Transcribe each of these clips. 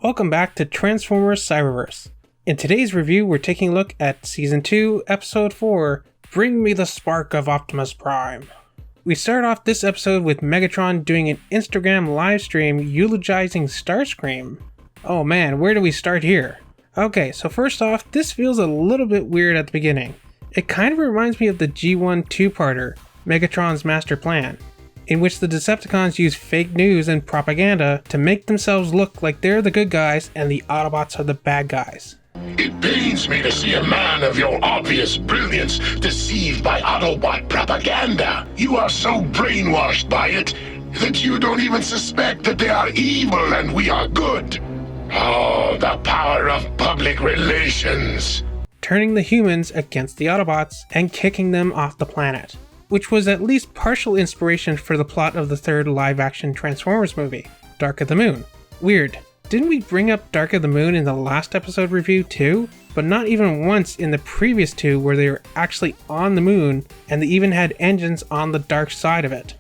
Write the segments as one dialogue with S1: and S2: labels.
S1: Welcome back to Transformers Cyberverse. In today's review, we're taking a look at Season 2, Episode 4, Bring Me the Spark of Optimus Prime. We start off this episode with Megatron doing an Instagram livestream eulogizing Starscream. Oh man, where do we start here? Okay, so first off, this feels a little bit weird at the beginning. It kind of reminds me of the G1 two-parter, Megatron's Master Plan, in which the Decepticons use fake news and propaganda to make themselves look like they're the good guys and the Autobots are the bad guys.
S2: It pains me to see a man of your obvious brilliance deceived by Autobot propaganda. You are so brainwashed by it that you don't even suspect that they are evil and we are good. Oh, the power of public relations.
S1: Turning the humans against the Autobots and kicking them off the planet, which was at least partial inspiration for the plot of the third live-action Transformers movie, Dark of the Moon. Weird. Didn't we bring up Dark of the Moon in the last episode review too? But not even once in the previous two where they were actually on the moon and they even had engines on the dark side of it.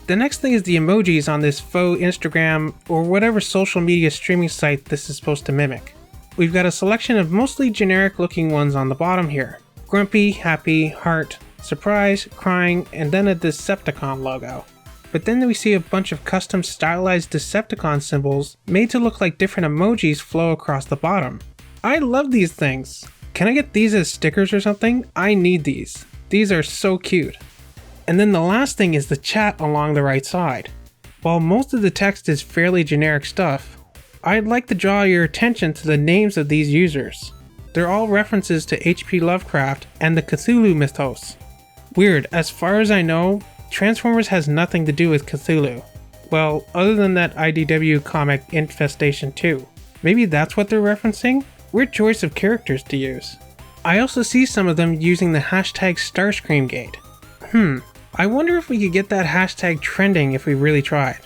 S1: The next thing is the emojis on this faux Instagram or whatever social media streaming site this is supposed to mimic. We've got a selection of mostly generic looking ones on the bottom here. Grumpy, happy, heart, surprise, crying, and then a Decepticon logo. But then we see a bunch of custom stylized Decepticon symbols made to look like different emojis flow across the bottom. I love these things. Can I get these as stickers or something? I need these. These are so cute. And then the last thing is the chat along the right side. While most of the text is fairly generic stuff, I'd like to draw your attention to the names of these users. They're all references to H.P. Lovecraft and the Cthulhu mythos. Weird, as far as I know, Transformers has nothing to do with Cthulhu. Well, other than that IDW comic Infestation 2. Maybe that's what they're referencing? Weird choice of characters to use. I also see some of them using the hashtag StarscreamGate. I wonder if we could get that hashtag trending if we really tried.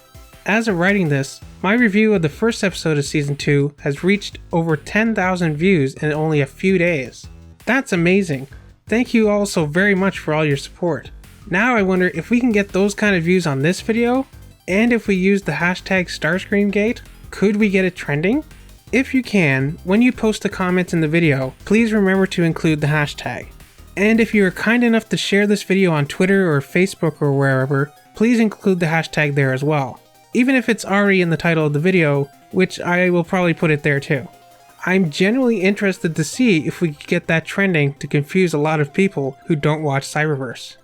S1: As of writing this, my review of the first episode of Season 2 has reached over 10,000 views in only a few days. That's amazing. Thank you all so very much for all your support. Now I wonder if we can get those kind of views on this video, and if we use the hashtag StarscreamGate, could we get it trending? If you can, when you post the comments in the video, please remember to include the hashtag. And if you are kind enough to share this video on Twitter or Facebook or wherever, please include the hashtag there as well. Even if it's already in the title of the video, which I will probably put it there too. I'm genuinely interested to see if we can get that trending to confuse a lot of people who don't watch Cyberverse.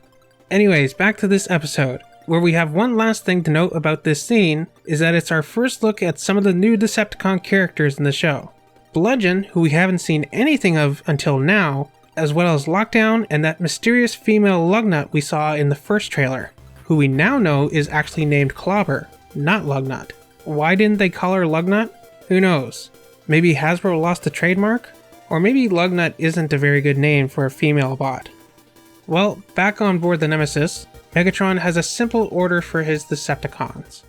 S1: Anyways, back to this episode, where we have one last thing to note about this scene is that it's our first look at some of the new Decepticon characters in the show. Bludgeon, who we haven't seen anything of until now, as well as Lockdown and that mysterious female Lugnut we saw in the first trailer, who we now know is actually named Clobber, not Lugnut. Why didn't they call her Lugnut? Who knows? Maybe Hasbro lost the trademark? Or maybe Lugnut isn't a very good name for a female bot. Well, back on board the Nemesis, Megatron has a simple order for his Decepticons.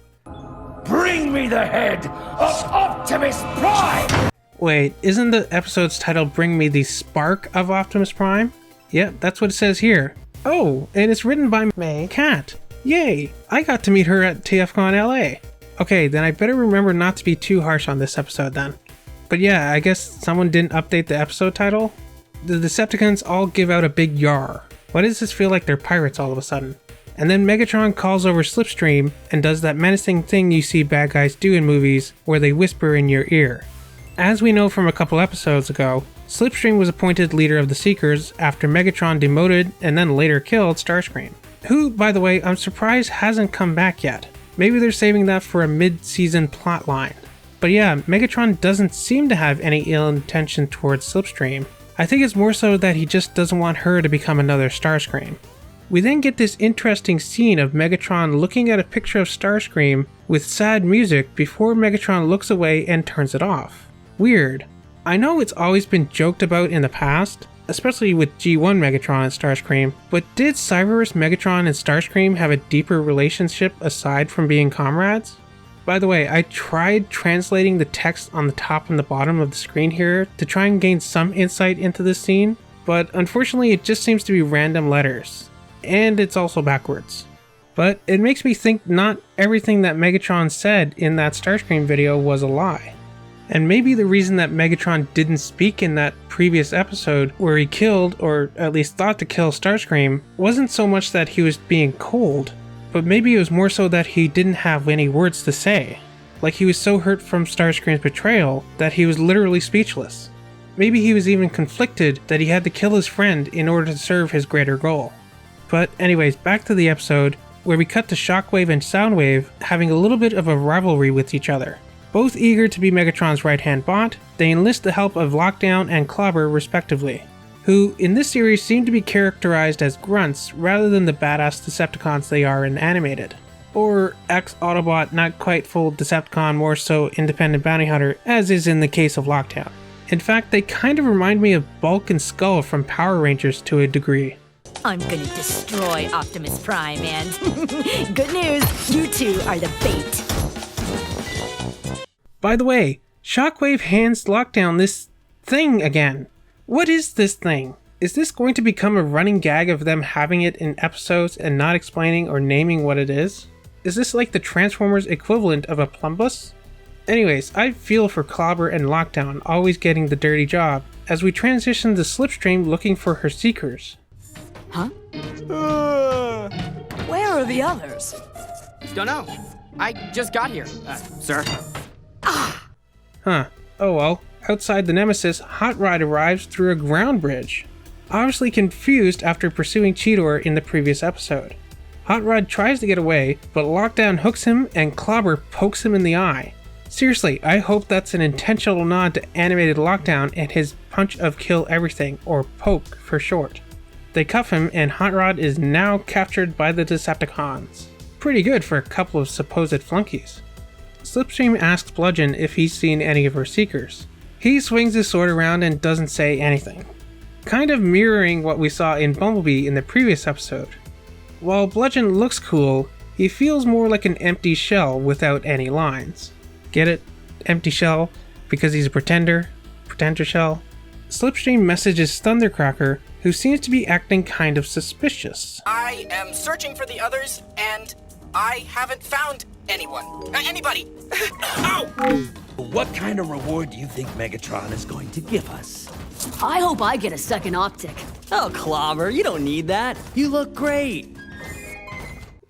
S3: Bring me the head of Optimus Prime!
S1: Wait, isn't the episode's title Bring Me the Spark of Optimus Prime? Yep, that's what it says here. Oh, and it's written by May Cat. Yay! I got to meet her at TFCon LA. Okay, then I better remember not to be too harsh on this episode then. But yeah, I guess someone didn't update the episode title? The Decepticons all give out a big yar. Why does this feel like they're pirates all of a sudden? And then Megatron calls over Slipstream and does that menacing thing you see bad guys do in movies where they whisper in your ear. As we know from a couple episodes ago, Slipstream was appointed leader of the Seekers after Megatron demoted and then later killed Starscream, who, by the way, I'm surprised hasn't come back yet. Maybe they're saving that for a mid-season plotline. But yeah, Megatron doesn't seem to have any ill intention towards Slipstream. I think it's more so that he just doesn't want her to become another Starscream. We then get this interesting scene of Megatron looking at a picture of Starscream with sad music before Megatron looks away and turns it off. Weird. I know it's always been joked about in the past, especially with G1 Megatron and Starscream, but did Cyberverse Megatron and Starscream have a deeper relationship aside from being comrades? By the way, I tried translating the text on the top and the bottom of the screen here to try and gain some insight into this scene, but unfortunately it just seems to be random letters. And it's also backwards. But it makes me think not everything that Megatron said in that Starscream video was a lie. And maybe the reason that Megatron didn't speak in that previous episode where he killed, or at least thought to kill, Starscream wasn't so much that he was being cold, but maybe it was more so that he didn't have any words to say. Like he was so hurt from Starscream's betrayal that he was literally speechless. Maybe he was even conflicted that he had to kill his friend in order to serve his greater goal. But anyways, back to the episode, where we cut to Shockwave and Soundwave having a little bit of a rivalry with each other. Both eager to be Megatron's right-hand bot, they enlist the help of Lockdown and Clobber respectively, who in this series seem to be characterized as grunts rather than the badass Decepticons they are in animated. Or ex-Autobot, not quite full Decepticon, more so independent bounty hunter, as is in the case of Lockdown. In fact, they kind of remind me of Bulk and Skull from Power Rangers to a degree.
S4: I'm gonna destroy Optimus Prime, and good news, you two are the bait.
S1: By the way, Shockwave hands Lockdown this thing again. What is this thing? Is this going to become a running gag of them having it in episodes and not explaining or naming what it is? Is this like the Transformers equivalent of a plumbus? Anyways, I feel for Clobber and Lockdown always getting the dirty job as we transition to Slipstream looking for her seekers.
S5: Huh? Where are the others?
S6: Don't know. I just got here, sir.
S1: Huh. Oh well. Outside the Nemesis, Hot Rod arrives through a ground bridge. Obviously confused after pursuing Cheetor in the previous episode. Hot Rod tries to get away, but Lockdown hooks him and Clobber pokes him in the eye. Seriously, I hope that's an intentional nod to animated Lockdown and his punch of kill everything, or poke for short. They cuff him and Hot Rod is now captured by the Decepticons. Pretty good for a couple of supposed flunkies. Slipstream asks Bludgeon if he's seen any of her seekers. He swings his sword around and doesn't say anything. Kind of mirroring what we saw in Bumblebee in the previous episode. While Bludgeon looks cool, he feels more like an empty shell without any lines. Get it? Empty shell? Because he's a pretender? Pretender shell? Slipstream messages Thundercracker, who seems to be acting kind of suspicious.
S6: I am searching for the others, and I haven't found anyone. Anybody! Ow!
S3: What kind of reward do you think Megatron is going to give us?
S5: I hope I get a second optic.
S7: Oh, Clobber, you don't need that. You look great.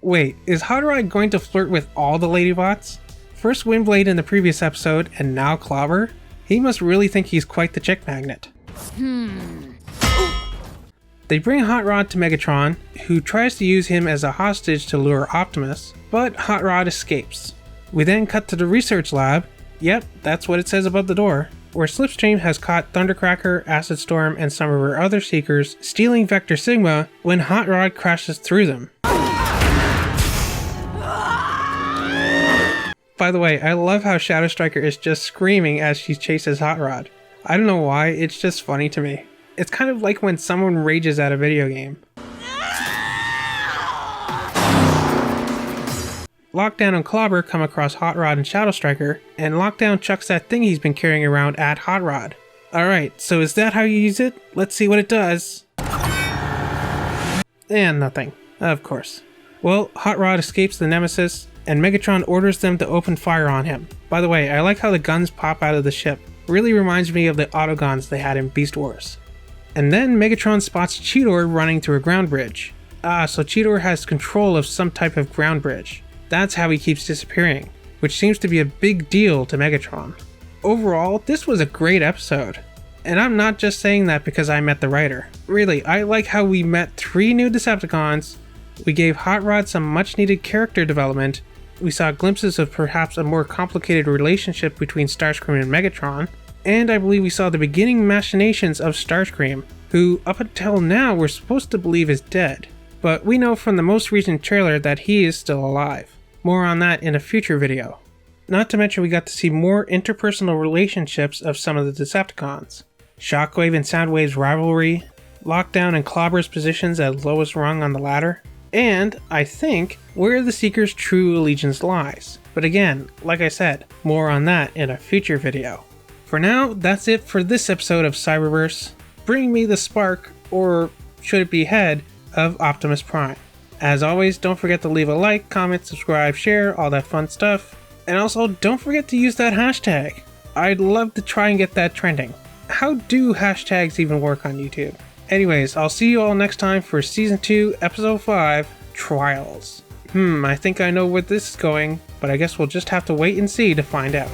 S1: Wait, is Hot Rod going to flirt with all the Ladybots? First Windblade in the previous episode, and now Clobber? He must really think he's quite the chick magnet. They bring Hot Rod to Megatron, who tries to use him as a hostage to lure Optimus, but Hot Rod escapes. We then cut to the research lab. Yep, that's what it says above the door, where Slipstream has caught Thundercracker, Acid Storm, and some of her other seekers stealing Vector Sigma when Hot Rod crashes through them. By the way, I love how Shadow Striker is just screaming as she chases Hot Rod. I don't know why, it's just funny to me. It's kind of like when someone rages at a video game. Lockdown and Clobber come across Hot Rod and Shadow Striker, and Lockdown chucks that thing he's been carrying around at Hot Rod. Alright, so is that how you use it? Let's see what it does. And nothing, of course. Well, Hot Rod escapes the Nemesis, and Megatron orders them to open fire on him. By the way, I like how the guns pop out of the ship. Really reminds me of the autoguns they had in Beast Wars. And then Megatron spots Cheetor running through a ground bridge. So Cheetor has control of some type of ground bridge. That's how he keeps disappearing, which seems to be a big deal to Megatron. Overall, this was a great episode. And I'm not just saying that because I met the writer. Really, I like how we met 3 new Decepticons, we gave Hot Rod some much needed character development, we saw glimpses of perhaps a more complicated relationship between Starscream and Megatron, and I believe we saw the beginning machinations of Starscream, who up until now we're supposed to believe is dead. But we know from the most recent trailer that he is still alive. More on that in a future video. Not to mention we got to see more interpersonal relationships of some of the Decepticons. Shockwave and Soundwave's rivalry, Lockdown and Clobber's positions as lowest rung on the ladder, and, I think, where the Seeker's true allegiance lies. But again, like I said, more on that in a future video. For now, that's it for this episode of Cyberverse. Bring me the spark, or should it be head, of Optimus Prime. As always, don't forget to leave a like, comment, subscribe, share, all that fun stuff. And also, don't forget to use that hashtag, I'd love to try and get that trending. How do hashtags even work on YouTube? Anyways, I'll see you all next time for Season 2, Episode 5, Trials. I think I know where this is going, but I guess we'll just have to wait and see to find out.